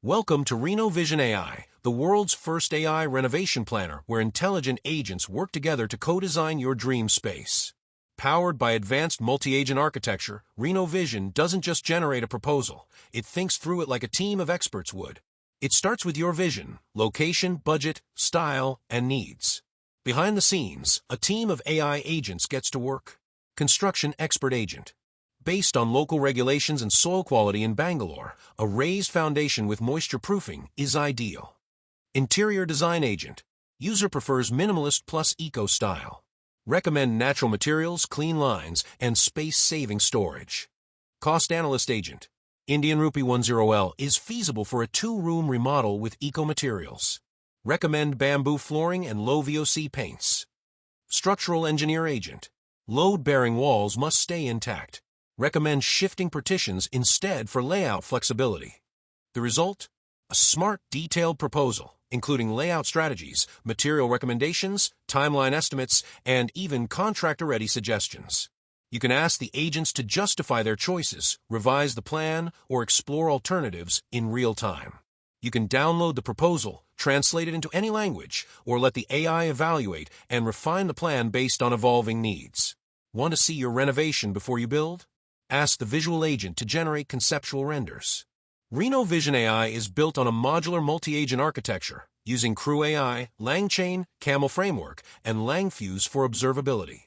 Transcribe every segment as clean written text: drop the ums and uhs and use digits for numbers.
Welcome to RenoVision AI, the world's first AI renovation planner where intelligent agents work together to co-design your dream space. Powered by advanced multi-agent architecture, RenoVision doesn't just generate a proposal, it thinks through it like a team of experts would. It starts with your vision, location, budget, style, and needs. Behind the scenes, a team of AI agents gets to work. Construction Expert Agent. Based on local regulations and soil quality in Bangalore, a raised foundation with moisture proofing is ideal. Interior Design Agent. User prefers minimalist plus eco style. Recommend natural materials, clean lines, and space-saving storage. Cost Analyst Agent. Indian Rupee 10L is feasible for a 2-room remodel with eco materials. Recommend bamboo flooring and low VOC paints. Structural Engineer Agent. Load-bearing walls must stay intact. Recommend shifting partitions instead for layout flexibility. The result? A smart, detailed proposal, including layout strategies, material recommendations, timeline estimates, and even contractor-ready suggestions. You can ask the agents to justify their choices, revise the plan, or explore alternatives in real time. You can download the proposal, translate it into any language, or let the AI evaluate and refine the plan based on evolving needs. Want to see your renovation before you build? Ask the visual agent to generate conceptual renders. RenoVision AI is built on a modular multi-agent architecture using Crew AI, LangChain, Camel Framework, and LangFuse for observability.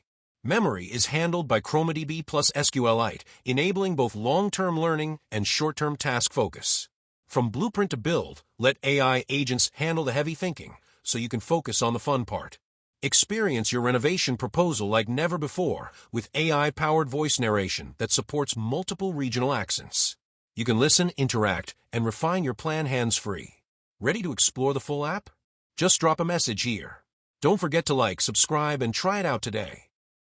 Memory is handled by ChromaDB plus SQLite, enabling both long-term learning and short-term task focus. From blueprint to build, let AI agents handle the heavy thinking so you can focus on the fun part. Experience your renovation proposal like never before with AI-powered voice narration that supports multiple regional accents. You can listen, interact, and refine your plan hands-free. Ready to explore the full app? Just drop a message here. Don't forget to like, subscribe, and try it out today.